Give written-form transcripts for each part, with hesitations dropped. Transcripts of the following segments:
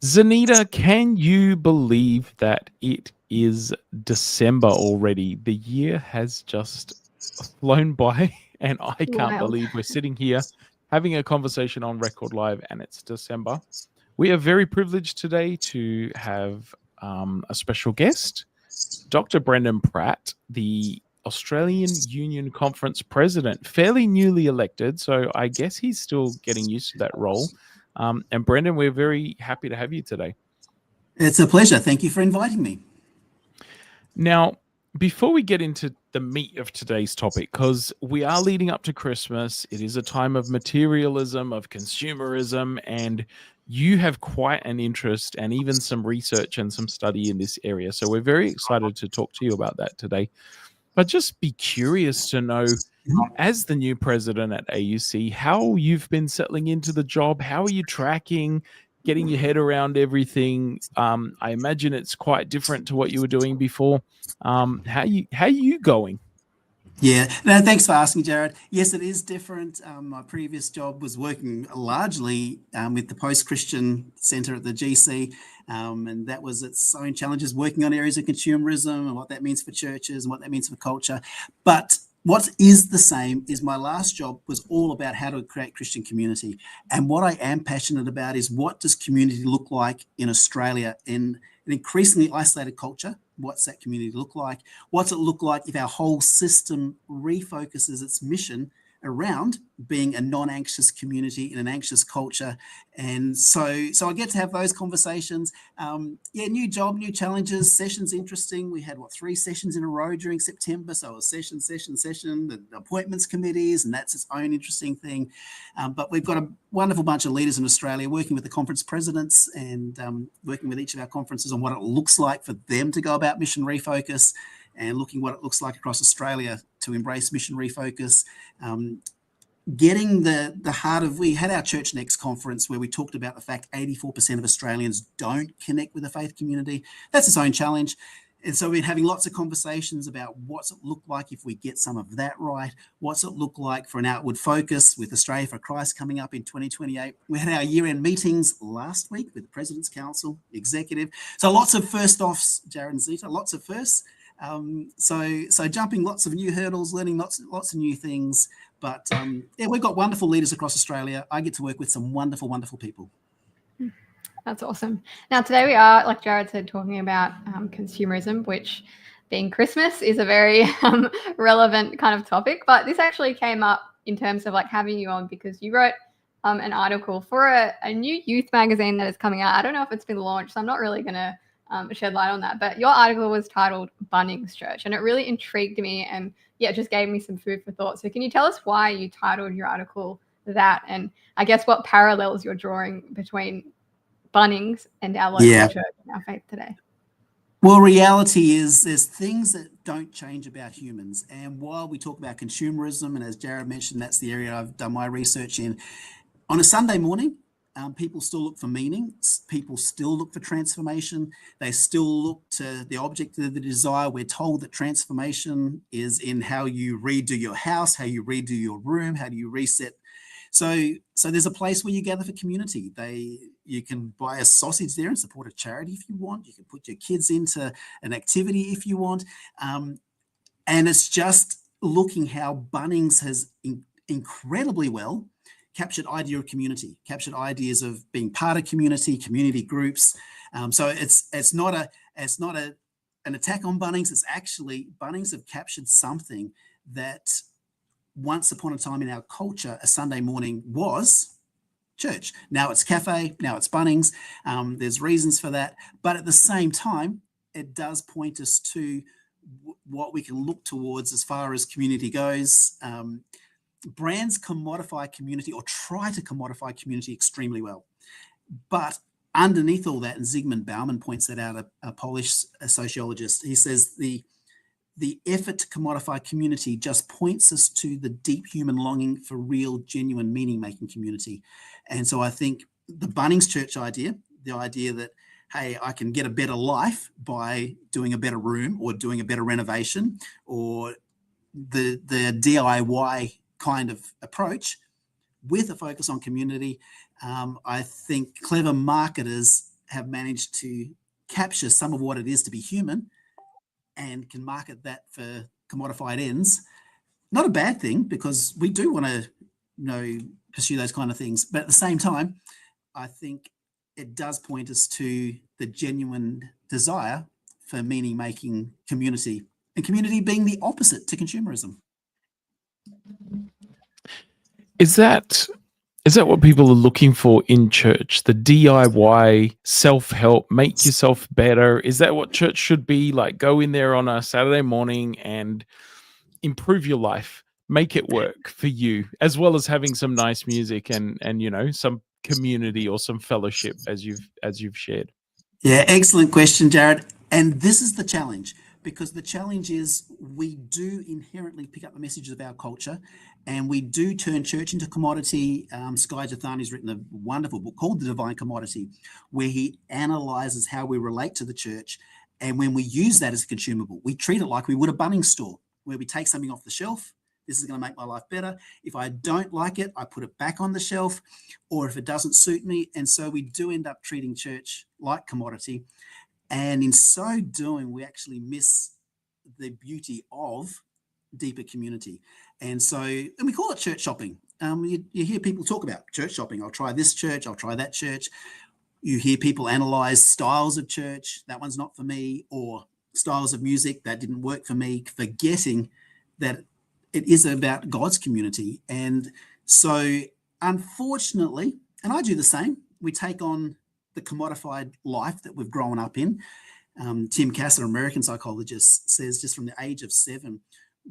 Zanita, can you believe that it is December already? The year has just flown by, and I can't Wild. believe we're sitting here having a conversation on Record Live, and it's December. We are very privileged today to have a special guest, Dr. Brendan Pratt, the Australian Union Conference president, fairly newly elected. So I guess he's still getting used to that role. And Brendan, we're very happy to have you today. It's a pleasure. Thank you for inviting me. Now, before we get into the meat of today's topic, because we are leading up to Christmas, it is a time of materialism, of consumerism, and you have quite an interest and even some research and some study in this area. So we're very excited to talk to you about that today. But just be curious to know, as the new president at AUC, how you've been settling into the job. How are you tracking, getting your head around everything? I imagine it's quite different to what you were doing before. How are you going? Yeah, no, thanks for asking, Jared. Yes, it is different. My previous job was working largely with the Post-Christian Centre at the GC, and that was its own challenges, working on areas of consumerism and what that means for churches and what that means for culture. But what is the same is my last job was all about how to create Christian community. And what I am passionate about is, what does community look like in Australia in an increasingly isolated culture? What's that community look like? What's it look like if our whole system refocuses its mission around being a non-anxious community in an anxious culture? And so I get to have those conversations. New job, new challenges, sessions interesting. We had 3 sessions in a row during September. So it was session, the appointments committees, and that's its own interesting thing. But we've got a wonderful bunch of leaders in Australia working with the conference presidents and working with each of our conferences on what it looks like for them to go about mission refocus, and looking what it looks like across Australia to embrace mission refocus. Getting the heart of, we had our Church Next conference where we talked about the fact 84% of Australians don't connect with the faith community. That's its own challenge. And so we're having lots of conversations about what's it look like if we get some of that right. What's it look like for an outward focus with Australia for Christ coming up in 2028. We had our year-end meetings last week with the President's Council, executive. So lots of first-offs, Jared and Zita, lots of firsts. So jumping lots of new hurdles, learning lots of new things. But we've got wonderful leaders across Australia. I get to work with some wonderful, wonderful people. That's awesome. Now, today we are, like Jared said, talking about consumerism, which, being Christmas, is a very relevant kind of topic. But this actually came up in terms of having you on because you wrote an article for a new youth magazine that is coming out. I don't know if it's been launched, so I'm not really going to shed light on that. But your article was titled Bunnings Church, and it really intrigued me and it just gave me some food for thought. So can you tell us why you titled your article that, and I guess what parallels you're drawing between Bunnings and our local church and our faith today? Well, reality is there's things that don't change about humans. And while we talk about consumerism, and as Jared mentioned, that's the area I've done my research in, on a Sunday morning, people still look for meaning. People still look for transformation. They still look to the object of the desire. We're told that transformation is in how you redo your house, how you redo your room, how do you reset. So there's a place where you gather for community. You can buy a sausage there and support a charity if you want. You can put your kids into an activity if you want. And it's just looking how Bunnings has incredibly well captured idea of community, captured ideas of being part of community groups. So it's not an attack on Bunnings. It's actually Bunnings have captured something that once upon a time in our culture, a Sunday morning was church. Now it's cafe, now it's Bunnings. There's reasons for that. But at the same time, it does point us to what we can look towards as far as community goes. Brands commodify community or try to commodify community extremely well. But underneath all that, and Zygmunt Bauman points that out, a Polish sociologist, he says the effort to commodify community just points us to the deep human longing for real, genuine, meaning-making community. And so I think the Bunnings Church idea, the idea that, hey, I can get a better life by doing a better room or doing a better renovation, or the DIY kind of approach with a focus on community, I think clever marketers have managed to capture some of what it is to be human and can market that for commodified ends. Not a bad thing, because we do want to, pursue those kind of things. But at the same time, I think it does point us to the genuine desire for meaning-making community, and community being the opposite to consumerism. Is that what people are looking for in church? The DIY, self-help, make yourself better? Is that what church should be like? Go in there on a Saturday morning and improve your life, make it work for you, as well as having some nice music and some community or some fellowship, as you've shared. Yeah, excellent question, Jared. And this is the challenge, because the challenge is we do inherently pick up the messages of our culture, and we do turn church into commodity. Skye Jethani's written a wonderful book called The Divine Commodity, where he analyzes how we relate to the church. And when we use that as a consumable, we treat it like we would a Bunnings store, where we take something off the shelf. This is going to make my life better. If I don't like it, I put it back on the shelf, or if it doesn't suit me. And so we do end up treating church like commodity. And in so doing, we actually miss the beauty of deeper community. And we call it church shopping. You hear people talk about church shopping. I'll try this church, I'll try that church. You hear people analyze styles of church. That one's not for me. Or styles of music, that didn't work for me, forgetting that it is about God's community. And so, unfortunately, and I do the same, we take on the commodified life that we've grown up in. Tim Cass, an American psychologist, says just from the age of 7,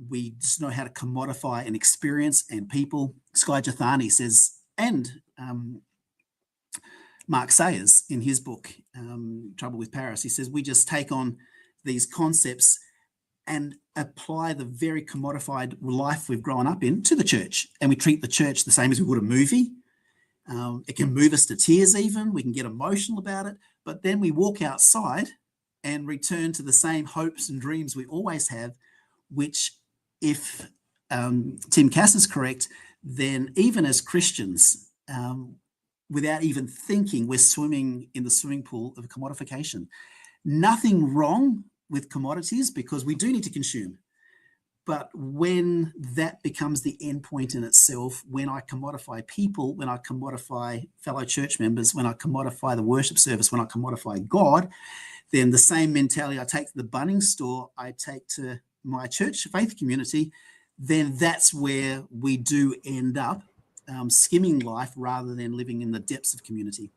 we just know how to commodify an experience and people. Skye Jethani says, and Mark Sayers in his book, Trouble with Paris, he says, we just take on these concepts and apply the very commodified life we've grown up in to the church. And we treat the church the same as we would a movie. It can move us to tears even. We can get emotional about it. But then we walk outside and return to the same hopes and dreams we always have, which, if Tim Cass is correct, then even as Christians, without even thinking, we're swimming in the swimming pool of commodification. Nothing wrong with commodities, because we do need to consume. But when that becomes the end point in itself, when I commodify people, when I commodify fellow church members, when I commodify the worship service, when I commodify God, then the same mentality I take to the Bunnings store, I take to my church faith community, then that's where we do end up skimming life rather than living in the depths of community.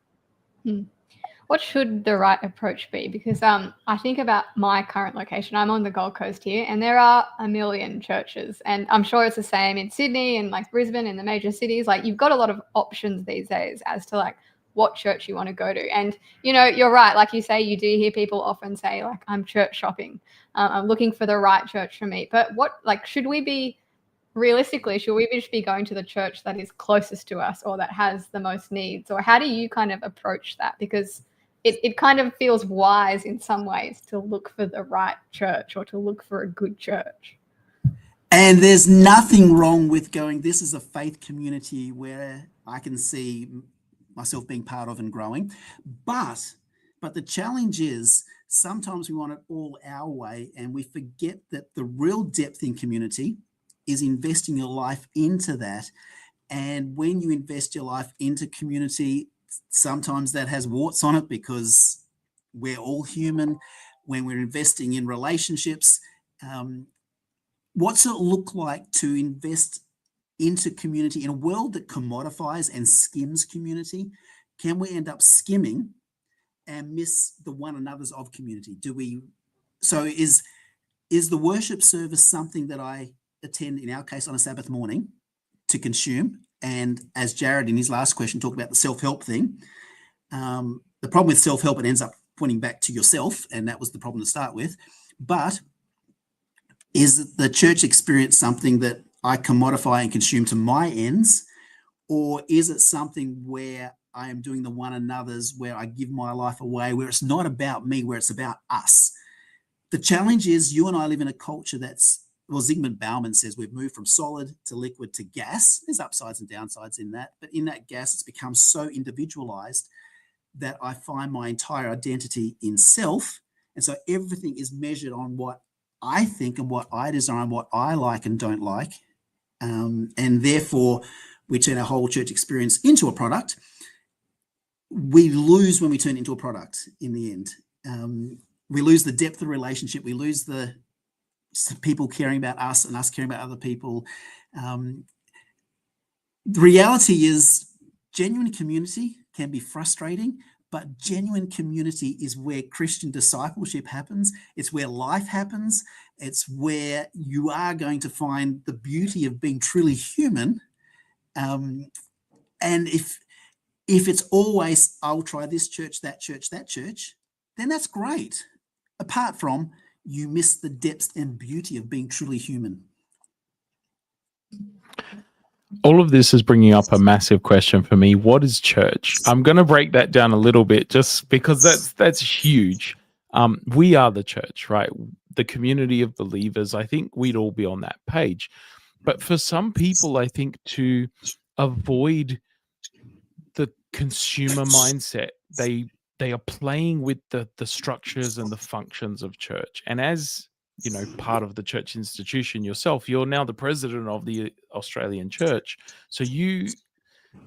What should the right approach be? Because I think about my current location. I'm on the Gold Coast here, and there are a million churches, and I'm sure it's the same in Sydney and like Brisbane and the major cities. Like, you've got a lot of options these days as to like what church you want to go to. And you're right, like you say, you do hear people often say like, I'm church shopping, I'm looking for the right church for me. But should we be just be going to the church that is closest to us, or that has the most needs? Or how do you kind of approach that? Because it kind of feels wise in some ways to look for the right church, or to look for a good church. And there's nothing wrong with going, this is a faith community where I can see myself being part of and growing. But the challenge is sometimes we want it all our way, and we forget that the real depth in community is investing your life into that. And when you invest your life into community, sometimes that has warts on it, because we're all human. When we're investing in relationships, what's it look like to invest into community in a world that commodifies and skims community? Can we end up skimming and miss the one another's of community? So is the worship service something that I attend, in our case on a Sabbath morning, to consume? And as Jared in his last question talked about the self-help thing, the problem with self-help, it ends up pointing back to yourself, and that was the problem to start with. But is the church experience something that I commodify and consume to my ends, or is it something where I am doing the one another's, where I give my life away, where it's not about me, where it's about us? The challenge is, you and I live in a culture Zygmunt Bauman says we've moved from solid to liquid to gas. There's upsides and downsides in that, but in that gas, it's become so individualized that I find my entire identity in self. And so everything is measured on what I think and what I desire and what I like and don't like. And therefore, we turn our whole church experience into a product. We lose when we turn it into a product in the end. We lose the depth of the relationship. We lose the people caring about us and us caring about other people. The reality is genuine community can be frustrating, but genuine community is where Christian discipleship happens. It's where life happens. It's where you are going to find the beauty of being truly human. And if it's always, I'll try this church, that church, then that's great. Apart from you miss the depth and beauty of being truly human. All of this is bringing up a massive question for me. What is church? I'm going to break that down a little bit just because that's huge. We are the church, right? The community of believers. I think we'd all be on that page. But for some people, I think to avoid the consumer mindset, they are playing with the structures and the functions of church. And as you know, part of the church institution yourself, you're now the president of the Australian Church. So you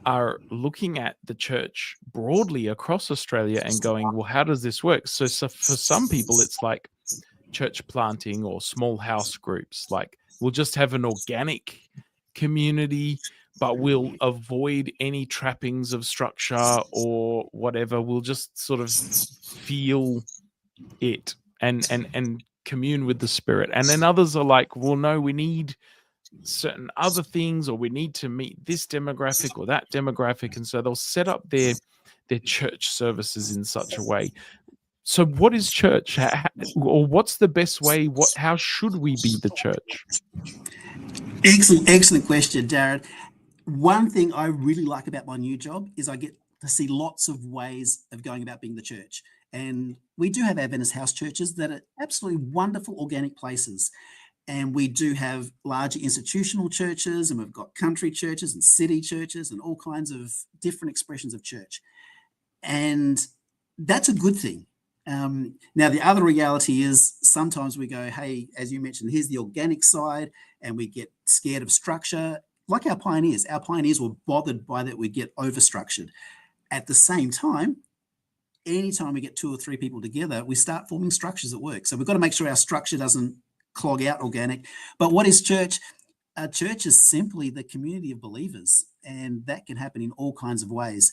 are looking at the church broadly across Australia and going, well, how does this work? So for some people, it's like church planting or small house groups. Like we'll just have an organic community, but we'll avoid any trappings of structure or whatever. We'll just sort of feel it and commune with the Spirit. And then others are like, well, no, we need certain other things, or we need to meet this demographic or that demographic. And so they'll set up their church services in such a way. So what is church? Or what's the best way? How should we be the church? Excellent question, Jared. One thing I really like about my new job is I get to see lots of ways of going about being the church. And we do have Adventist house churches that are absolutely wonderful organic places. And we do have larger institutional churches, and we've got country churches and city churches and all kinds of different expressions of church. And that's a good thing. Now, the other reality is sometimes we go, hey, as you mentioned, here's the organic side, and we get scared of structure. Like our pioneers were bothered by that we get overstructured. At the same time, anytime we get 2 or 3 people together, we start forming structures at work. So we've got to make sure our structure doesn't clog out organic. But what is church? Church is simply the community of believers, and that can happen in all kinds of ways.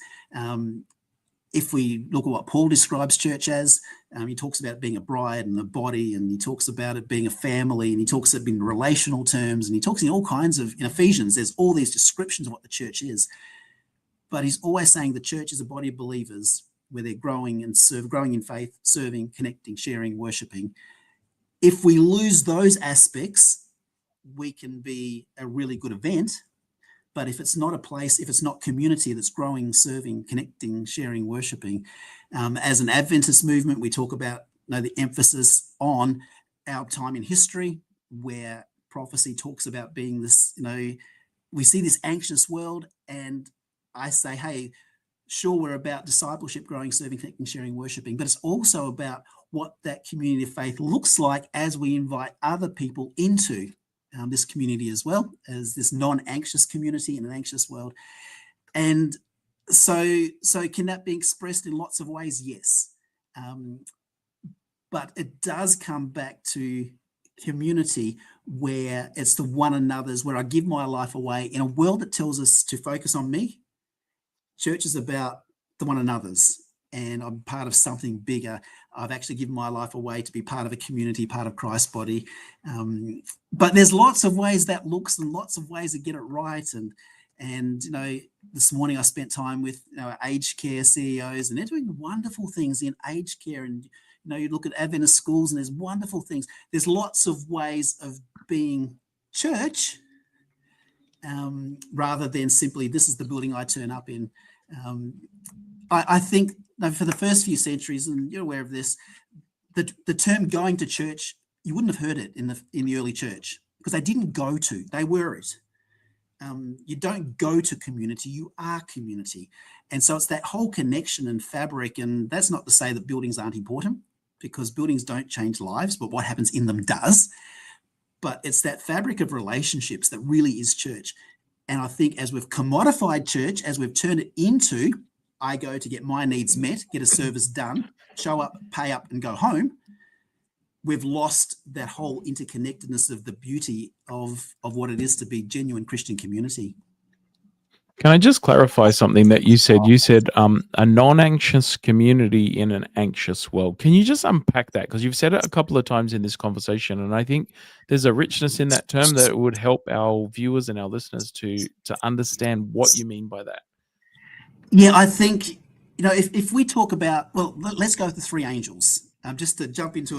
If we look at what Paul describes church as, he talks about being a bride and a body, and he talks about it being a family, and he talks about it in relational terms, and he talks in all kinds of, in Ephesians, there's all these descriptions of what the church is. But he's always saying the church is a body of believers where they're growing and growing in faith, serving, connecting, sharing, worshiping. If we lose those aspects, we can be a really good event. But if it's not a place, if it's not community that's growing, serving, connecting, sharing, worshiping, as an Adventist movement, we talk about the emphasis on our time in history, where prophecy talks about being this, we see this anxious world, and I say, hey, sure, we're about discipleship, growing, serving, connecting, sharing, worshiping, but it's also about what that community of faith looks like as we invite other people into this community as well, as this non-anxious community in an anxious world. And so can that be expressed in lots of ways? Yes. But it does come back to community where it's the one another's, where I give my life away in a world that tells us to focus on me. Church is about the one another's, and I'm part of something bigger. I've actually given my life away to be part of a community, part of Christ's body. But there's lots of ways that looks, and lots of ways to get it right. And this morning I spent time with aged care CEOs, and they're doing wonderful things in aged care. And you look at Adventist schools, and there's wonderful things. There's lots of ways of being church, rather than simply this is the building I turn up in. I think for the first few centuries, and you're aware of this, the term going to church, you wouldn't have heard it in the early church, because they didn't go to, they were it. You don't go to community, you are community. And so it's that whole connection and fabric. And that's not to say that buildings aren't important, because buildings don't change lives, but what happens in them does. But it's that fabric of relationships that really is church. And I think as we've commodified church, as we've turned it into, I go to get my needs met, get a service done, show up, pay up, and go home, we've lost that whole interconnectedness of the beauty of what it is to be genuine Christian community. Can I just clarify something that you said? You said a non-anxious community in an anxious world. Can you just unpack that? Because you've said it a couple of times in this conversation, and I think there's a richness in that term that would help our viewers and our listeners to understand what you mean by that. Yeah, I think, if we talk about, well, let's go with the three angels, just to jump into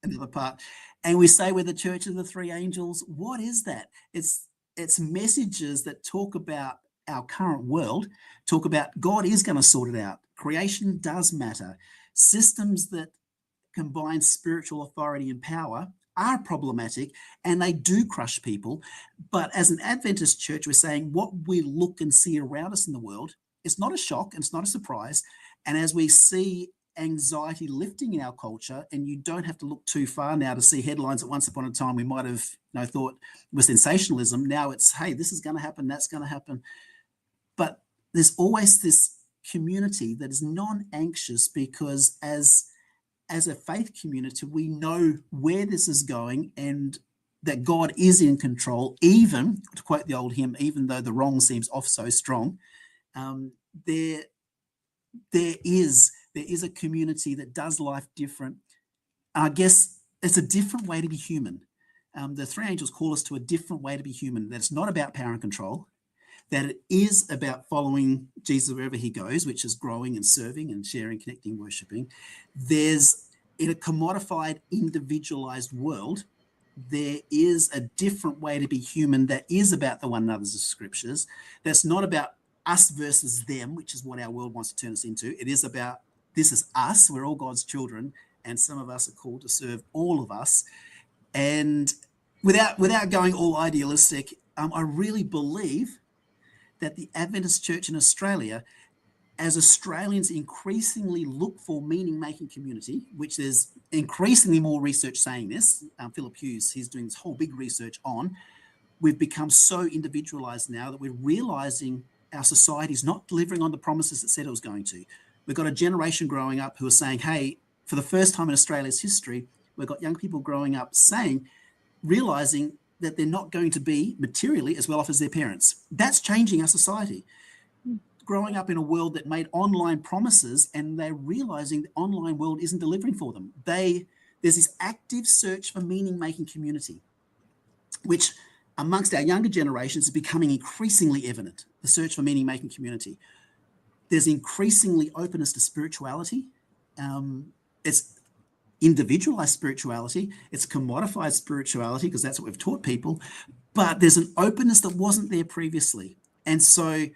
another part, and we say we're the church of the three angels. What is that? It's messages that talk about our current world, talk about God is going to sort it out. Creation does matter. Systems that combine spiritual authority and power are problematic, and they do crush people. But as an Adventist church, we're saying what we look and see around us in the world, it's not a shock, and it's not a surprise. And as we see anxiety lifting in our culture, and you don't have to look too far now to see headlines that once upon a time we might have thought was sensationalism. Now it's, hey, this is going to happen, that's going to happen. But there's always this community that is non-anxious, because as a faith community, we know where this is going and that God is in control, even, to quote the old hymn, even though the wrong seems off so strong. There is a community that does life different. I guess it's a different way to be human. The three angels call us to a different way to be human. That's not about power and control, that it is about following Jesus wherever he goes, which is growing and serving and sharing, connecting, worshiping. There's, in a commodified, individualized world, there is a different way to be human that is about the one another's of scriptures. That's not about us versus them, which is what our world wants to turn us into. It is about, this is us, we're all God's children, and some of us are called to serve all of us. And without going all idealistic, I really believe that the Adventist Church in Australia, as Australians increasingly look for meaning-making community, which there's increasingly more research saying this, Philip Hughes, he's doing this whole big research on, we've become so individualized now that we're realizing our society is not delivering on the promises it said it was going to. We've got a generation growing up who are saying, hey, for the first time in Australia's history, we've got young people growing up realizing that they're not going to be materially as well off as their parents. That's changing our society. Growing up in a world that made online promises, and they're realizing the online world isn't delivering for them. There's this active search for meaning-making community, which amongst our younger generations is becoming increasingly evident, the search for meaning-making community. There's increasingly openness to spirituality. It's individualized spirituality, it's commodified spirituality, because that's what we've taught people, but there's an openness that wasn't there previously. And so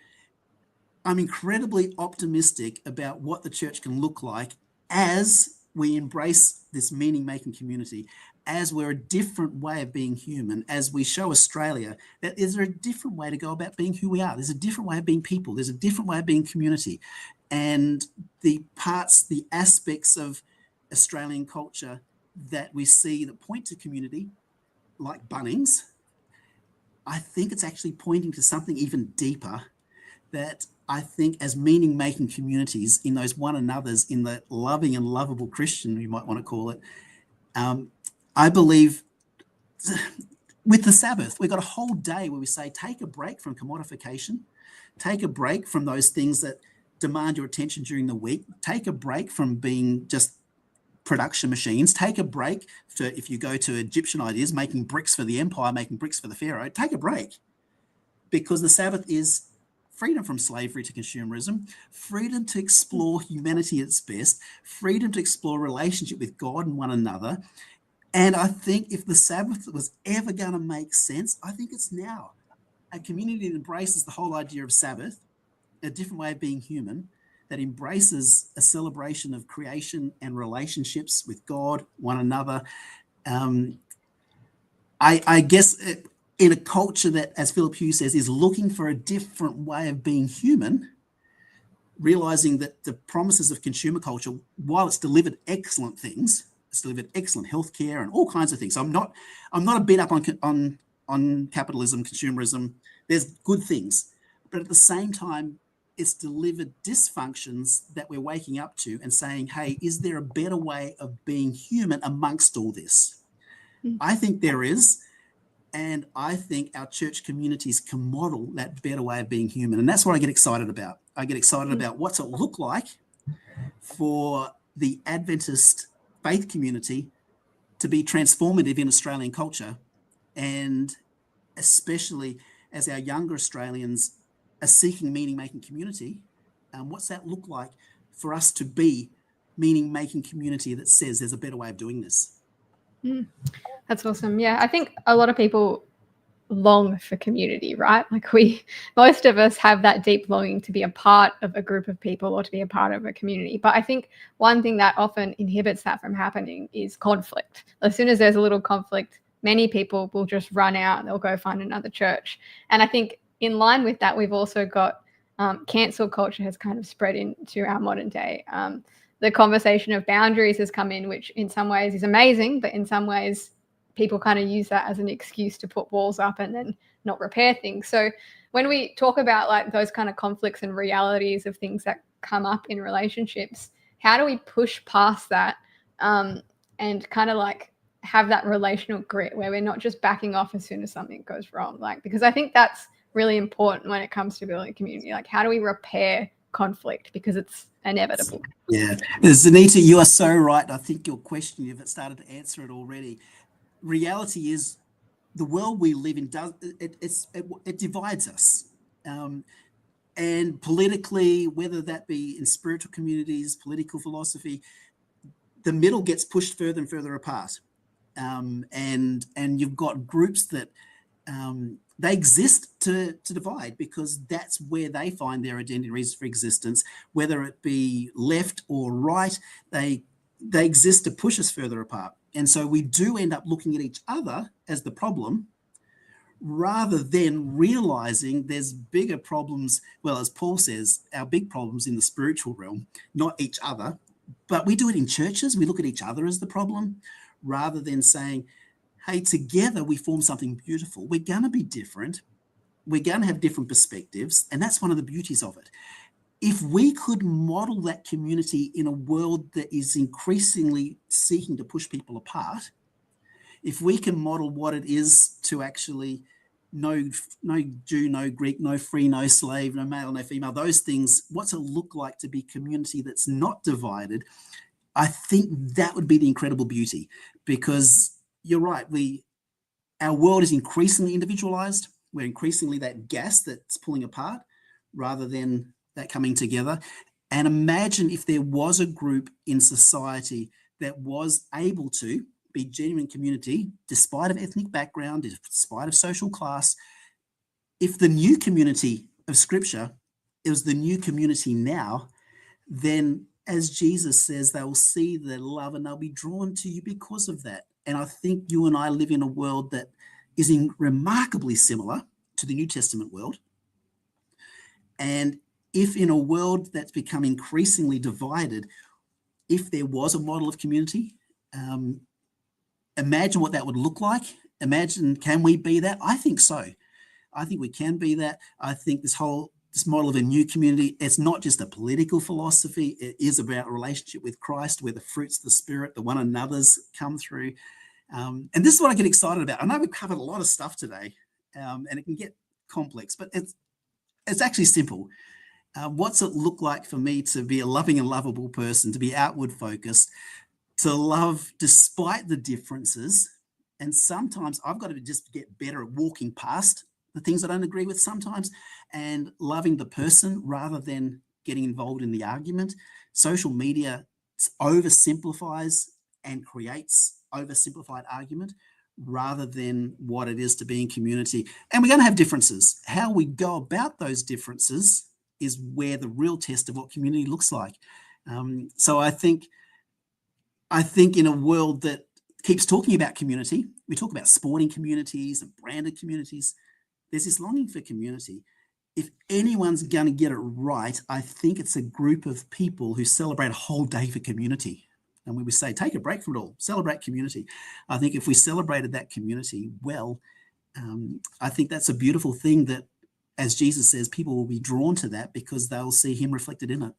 I'm incredibly optimistic about what the church can look like as we embrace this meaning-making community, as we're a different way of being human, as we show Australia that there's a different way to go about being who we are. There's a different way of being people. There's a different way of being community. And the aspects of Australian culture that we see that point to community, like Bunnings, I think it's actually pointing to something even deeper, that I think as meaning-making communities in those one another's, in the loving and lovable Christian, you might want to call it, I believe with the Sabbath, we've got a whole day where we say, take a break from commodification, take a break from those things that demand your attention during the week, take a break from being just production machines, take a break if you go to Egyptian ideas, making bricks for the empire, making bricks for the pharaoh, take a break, because the Sabbath is freedom from slavery to consumerism, freedom to explore humanity at its best, freedom to explore relationship with God and one another. And I think if the Sabbath was ever going to make sense, I think it's now. A community that embraces the whole idea of Sabbath, a different way of being human, that embraces a celebration of creation and relationships with God, one another. I guess in a culture that, as Philip Hughes says, is looking for a different way of being human, realizing that the promises of consumer culture, while it's delivered excellent things, it's delivered excellent healthcare and all kinds of things. I'm not a bit up on capitalism, consumerism. There's good things, but at the same time, it's delivered dysfunctions that we're waking up to and saying, hey, is there a better way of being human amongst all this? I think there is. And I think our church communities can model that better way of being human. And that's what I get excited about. I get excited about what's it look like for the Adventist faith community to be transformative in Australian culture. And especially as our younger Australians are seeking meaning-making community, what's that look like for us to be meaning-making community that says there's a better way of doing this? That's awesome. Yeah, I think a lot of people long for community, right? Like most of us have that deep longing to be a part of a group of people or to be a part of a community. But I think one thing that often inhibits that from happening is conflict. As soon as there's a little conflict, many people will just run out and they'll go find another church. And I think in line with that, we've also got cancel culture has kind of spread into our modern day. The conversation of boundaries has come in, which in some ways is amazing, but in some ways people kind of use that as an excuse to put walls up and then not repair things. So when we talk about like those kind of conflicts and realities of things that come up in relationships, how do we push past that and kind of like have that relational grit where we're not just backing off as soon as something goes wrong? Like, because I think that's really important when it comes to building a community. Like, how do we repair conflict, because it's inevitable? Yeah, Zanita, you are so right. I think your question, you've started to answer it already. Reality is the world we live in it divides us, and politically, whether that be in spiritual communities, political philosophy, the middle gets pushed further and further apart, and you've got groups that they exist to divide, because that's where they find their identity, reasons for existence, whether it be left or right. They exist to push us further apart. And so we do end up looking at each other as the problem, rather than realizing there's bigger problems. Well, as Paul says, our big problems in the spiritual realm, not each other. But we do it in churches. We look at each other as the problem, rather than saying, hey, together we form something beautiful. We're going to be different. We're going to have different perspectives. And that's one of the beauties of it. If we could model that community in a world that is increasingly seeking to push people apart, if we can model what it is to actually no Jew, no Greek, no free, no slave, no male, no female, those things, what's it look like to be community that's not divided? I think that would be the incredible beauty, because you're right. Our world is increasingly individualized. We're increasingly that gas that's pulling apart rather than that coming together. And imagine if there was a group in society that was able to be genuine community, despite of ethnic background, despite of social class. If the new community of Scripture is the new community now, then as Jesus says, they will see the love and they'll be drawn to you because of that. And I think you and I live in a world that is remarkably similar to the New Testament world. And if in a world that's become increasingly divided, if there was a model of community, imagine what that would look like. Imagine, can we be that? I think so. I think we can be that. I think this model of a new community, it's not just a political philosophy. It is about a relationship with Christ, where the fruits of the Spirit, the one another's come through. And this is what I get excited about. I know we've covered a lot of stuff today, and it can get complex, but it's actually simple. What's it look like for me to be a loving and lovable person, to be outward focused, to love despite the differences? And sometimes I've got to just get better at walking past the things I don't agree with sometimes, and loving the person rather than getting involved in the argument. Social media oversimplifies and creates oversimplified argument rather than what it is to be in community. And we're going to have differences. How we go about those differences is where the real test of what community looks like. So I think in a world that keeps talking about community. We talk about sporting communities and branded communities. There's this longing for community. If anyone's going to get it right, I think it's a group of people who celebrate a whole day for community. And when we say take a break from it all, celebrate community, I think if we celebrated that community well, I think that's a beautiful thing that, as Jesus says, people will be drawn to that because they'll see him reflected in it.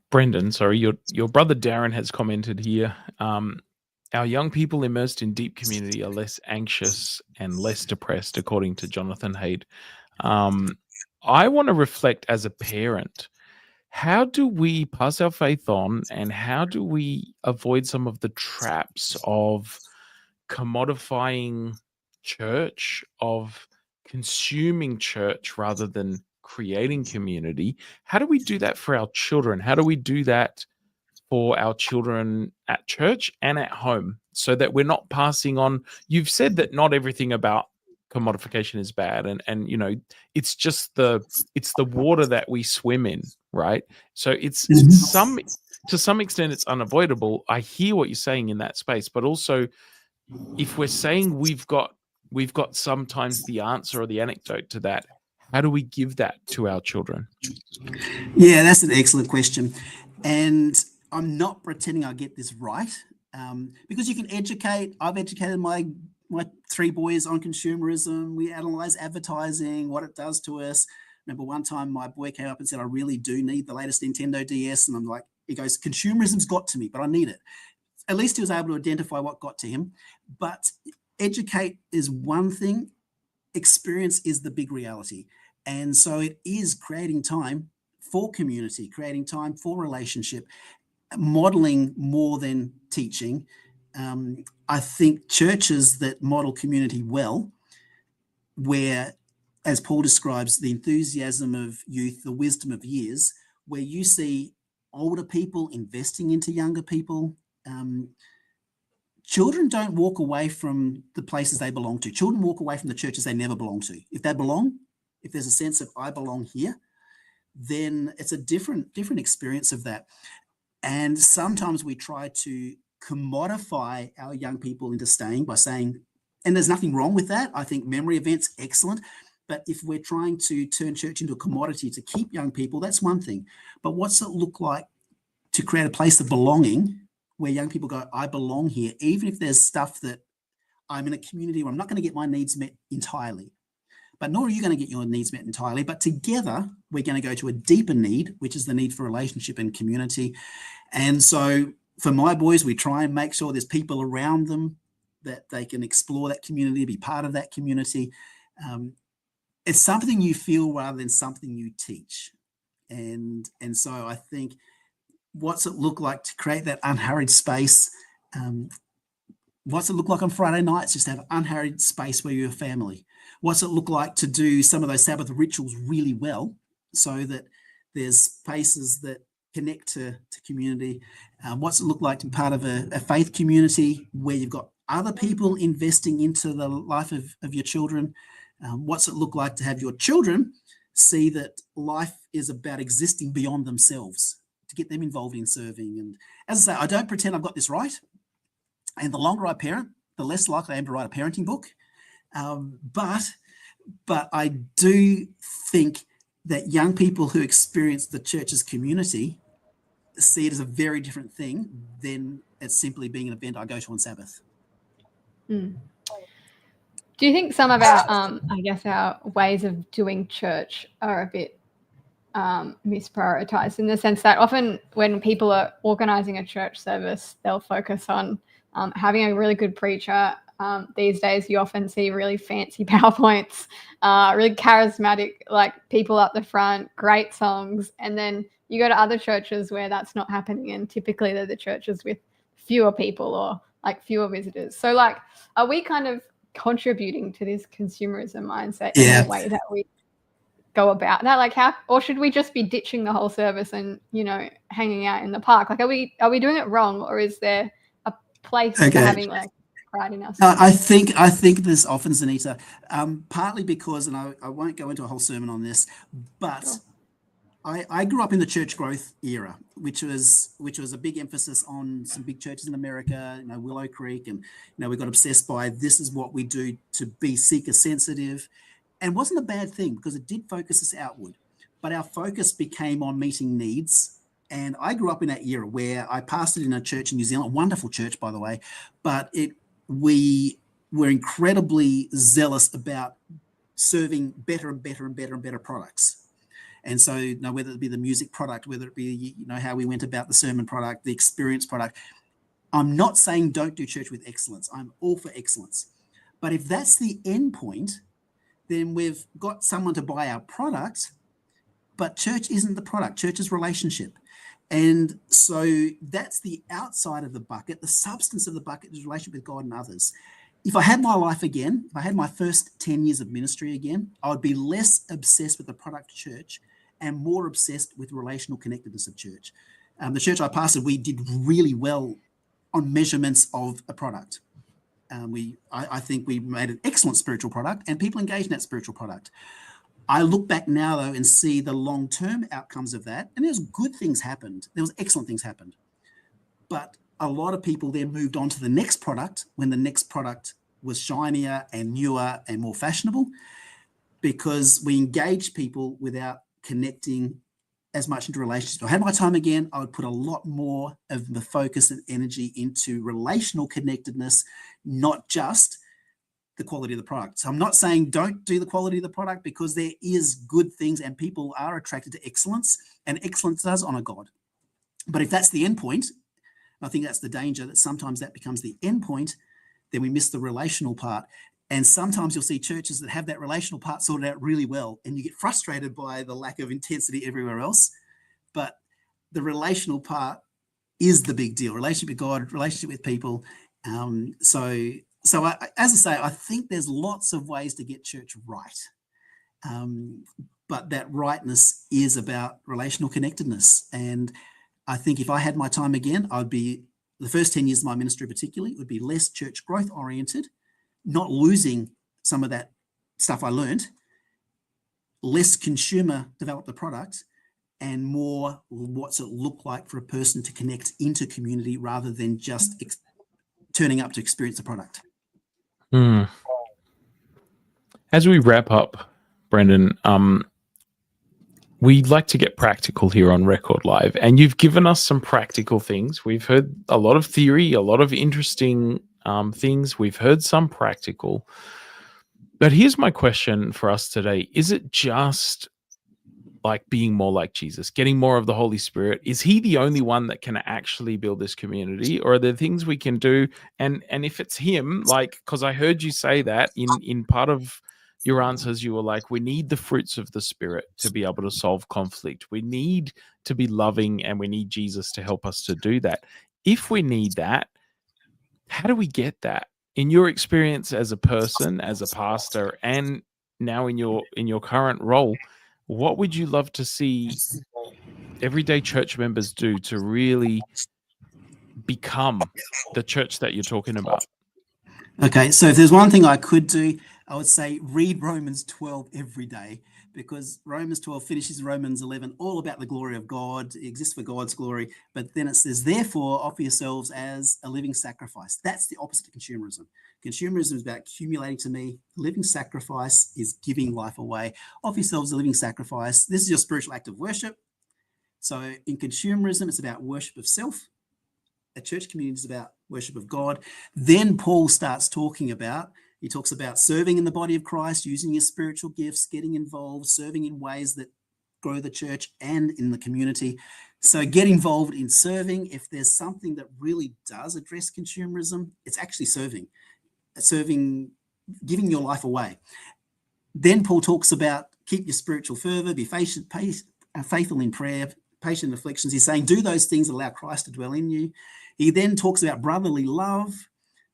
Brendan, sorry, your brother Darren has commented here. Our young people immersed in deep community are less anxious and less depressed, according to Jonathan Haidt. I want to reflect as a parent. How do we pass our faith on, and how do we avoid some of the traps of commodifying church, of consuming church rather than creating community? How do we do that for our children? How do we do that for our children at church and at home, so that we're not passing on? You've said that not everything about commodification is bad, and you know, it's just it's the water that we swim in, right? So it's to some extent it's unavoidable. I hear what you're saying in that space, but also if we're saying we've got sometimes the answer or the anecdote to that, how do we give that to our children? Yeah, that's an excellent question. And I'm not pretending I get this right, because you can educate. I've educated my 3 boys on consumerism. We analyze advertising, what it does to us. Remember one time my boy came up and said, I really do need the latest Nintendo DS. And I'm like, he goes, consumerism's got to me, but I need it. At least he was able to identify what got to him. But educate is one thing. Experience is the big reality. And so it is creating time for community, creating time for relationship, modeling more than teaching. I think churches that model community well, where, as Paul describes, the enthusiasm of youth, the wisdom of years, where you see older people investing into younger people. Children don't walk away from the places they belong to. Children walk away from the churches they never belong to. If they belong, if there's a sense of I belong here, then it's a different experience of that. And sometimes we try to commodify our young people into staying by saying, and there's nothing wrong with that. I think memory events, excellent. But if we're trying to turn church into a commodity to keep young people, that's one thing. But what's it look like to create a place of belonging where young people go, I belong here, even if there's stuff that I'm in a community where I'm not going to get my needs met entirely, but nor are you going to get your needs met entirely. But together, we're going to go to a deeper need, which is the need for relationship and community. And so for my boys, we try and make sure there's people around them that they can explore that community, be part of that community. It's something you feel rather than something you teach. And so I think, what's it look like to create that unhurried space? What's it look like on Friday nights, just to have unhurried space where you're a family? What's it look like to do some of those Sabbath rituals really well, so that there's spaces that connect to community? What's it look like to be part of a faith community where you've got other people investing into the life of your children? What's it look like to have your children see that life is about existing beyond themselves, to get them involved in serving? And as I say, I don't pretend I've got this right. And the longer I parent, the less likely I am to write a parenting book. But I do think that young people who experience the church's community see it as a very different thing than it's simply being an event I go to on Sabbath. Mm. Do you think some of our, I guess, our ways of doing church are a bit misprioritized, in the sense that often when people are organizing a church service, they'll focus on having a really good preacher. These days, you often see really fancy PowerPoints, really charismatic, like people up the front, great songs. And then you go to other churches where that's not happening. And typically they're the churches with fewer people or like fewer visitors. So like, are we kind of contributing to this consumerism mindset in the way that we go about that? Like how, or should we just be ditching the whole service and, you know, hanging out in the park? Like, are we doing it wrong, or is there a place for having like pride in ourselves? I think this often, Zanita, partly because, and I won't go into a whole sermon on this, but I grew up in the church growth era, which was a big emphasis on some big churches in America, Willow Creek, and we got obsessed by this is what we do to be seeker sensitive, and wasn't a bad thing because it did focus us outward, but our focus became on meeting needs. And I grew up in that era where I pastored in a church in New Zealand, a wonderful church, by the way, but we were incredibly zealous about serving better and better and better and better products. And so, whether it be the music product, whether it be, how we went about the sermon product, the experience product, I'm not saying don't do church with excellence. I'm all for excellence. But if that's the end point, then we've got someone to buy our product, but church isn't the product. Church is relationship. And so that's the outside of the bucket. The substance of the bucket is relationship with God and others. If I had my life again, if I had my first 10 years of ministry again, I would be less obsessed with the product of church and more obsessed with relational connectedness of church. The church I pastored, we did really well on measurements of a product. I think we made an excellent spiritual product and people engaged in that spiritual product. I look back now, though, and see the long-term outcomes of that. And there's good things happened. There was excellent things happened. But a lot of people then moved on to the next product when the next product was shinier and newer and more fashionable, because we engaged people without connecting as much into relationships. If I had my time again, I would put a lot more of the focus and energy into relational connectedness, not just the quality of the product. So I'm not saying don't do the quality of the product, because there is good things and people are attracted to excellence, and excellence does honor God. But if that's the end point, I think that's the danger, that sometimes that becomes the end point, then we miss the relational part. And sometimes you'll see churches that have that relational part sorted out really well, and you get frustrated by the lack of intensity everywhere else. But the relational part is the big deal. Relationship with God, relationship with people. So as I say, I think there's lots of ways to get church right. But that rightness is about relational connectedness. And I think if I had my time again, I'd be, the first 10 years of my ministry particularly, would be less church growth oriented, not losing some of that stuff I learned, less consumer develop the product, and more what's it look like for a person to connect into community rather than just turning up to experience the product. As we wrap up, Brendan, we'd like to get practical here on Record Live, and you've given us some practical things. We've heard a lot of theory, a lot of interesting things. We've heard some practical. But here's my question for us today. Is it just like being more like Jesus, getting more of the Holy Spirit? Is he the only one that can actually build this community, or are there things we can do? And if it's him, like, because I heard you say that in part of your answers, you were like, we need the fruits of the Spirit to be able to solve conflict. We need to be loving, and we need Jesus to help us to do that. If we need that, how do we get that? In your experience as a person, as a pastor, and now in your current role, what would you love to see everyday church members do to really become the church that you're talking about? Okay, so if there's one thing I could do, I would say read Romans 12 every day, because Romans 12 finishes Romans 11, all about the glory of God. It exists for God's glory. But then it says, therefore, offer yourselves as a living sacrifice. That's the opposite of consumerism. Consumerism is about accumulating to me. Living sacrifice is giving life away. Offer yourselves a living sacrifice. This is your spiritual act of worship. So in consumerism, it's about worship of self. A church community is about worship of God. Then Paul starts talking about, he talks about serving in the body of Christ, using your spiritual gifts, getting involved, serving in ways that grow the church and in the community. So get involved in serving. If there's something that really does address consumerism, it's actually serving, giving your life away. Then Paul talks about keep your spiritual fervor, be faithful in prayer, patient in afflictions. He's saying do those things that allow Christ to dwell in you. He then talks about brotherly love.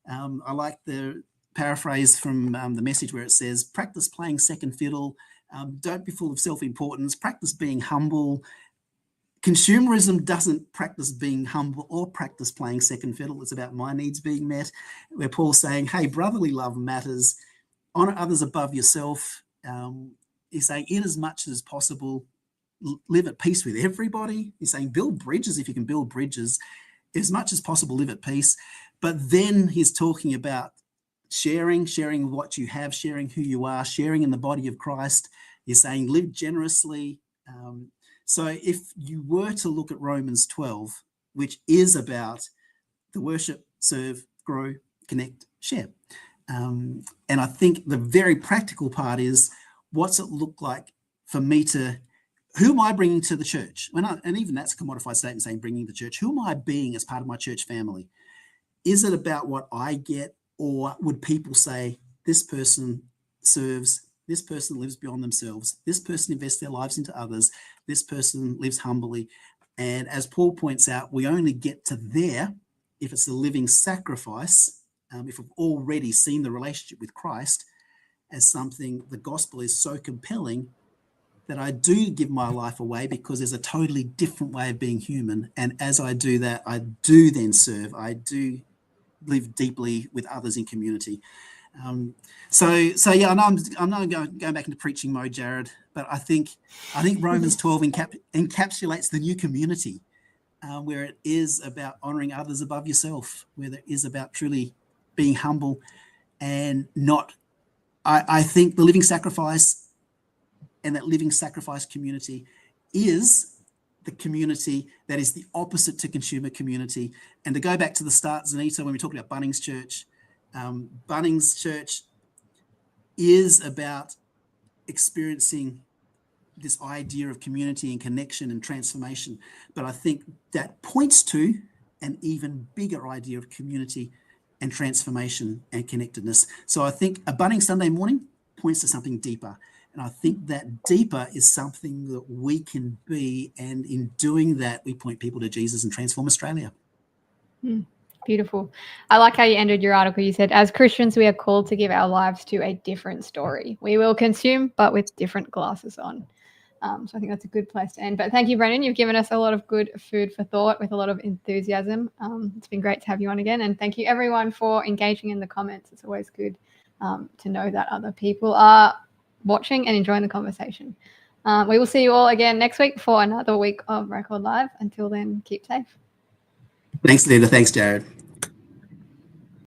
I like the paraphrase from the Message where it says, practice playing second fiddle. Don't be full of self-importance. Practice being humble. Consumerism doesn't practice being humble or practice playing second fiddle. It's about my needs being met, where Paul's saying, hey, brotherly love matters. Honor others above yourself. He's saying, in as much as possible, live at peace with everybody. He's saying build bridges if you can build bridges. As much as possible, live at peace. But then he's talking about sharing what you have, sharing who you are, sharing in the body of Christ. He's saying live generously. So if you were to look at Romans 12, which is about the worship, serve, grow, connect, share. And I think the very practical part is, what's it look like for me to, who am I bringing to the church? And even that's a commodified statement saying bringing the church. Who am I being as part of my church family? Is it about what I get, or would people say, this person serves, this person lives beyond themselves, this person invests their lives into others, this person lives humbly? And as Paul points out, we only get to there if it's a living sacrifice, if we've already seen the relationship with Christ as something, the gospel is so compelling that I do give my life away, because there's a totally different way of being human. And as I do that, I do then serve. I do live deeply with others in community. So yeah, I know I'm not going back into preaching mode, Jared, but I think Romans 12 encapsulates the new community, where it is about honoring others above yourself, where it is about truly being humble and not. I think the living sacrifice, and that living sacrifice community, is the community that is the opposite to consumer community. And to go back to the start, Zanita, when we talked about Bunnings Church is about experiencing this idea of community and connection and transformation. But I think that points to an even bigger idea of community and transformation and connectedness. So I think a Bunnings Sunday morning points to something deeper. And I think that deeper is something that we can be. And in doing that, we point people to Jesus and transform Australia. Beautiful. I like how you ended your article. You said, as Christians, we are called to give our lives to a different story. We will consume, but with different glasses on. So I think that's a good place to end. But thank you, Brendan. You've given us a lot of good food for thought with a lot of enthusiasm. It's been great to have you on again. And thank you, everyone, for engaging in the comments. It's always good to know that other people are watching and enjoying the conversation. We will see you all again next week for another week of Record Live. Until then, keep safe. Thanks, Linda. Thanks, Jared.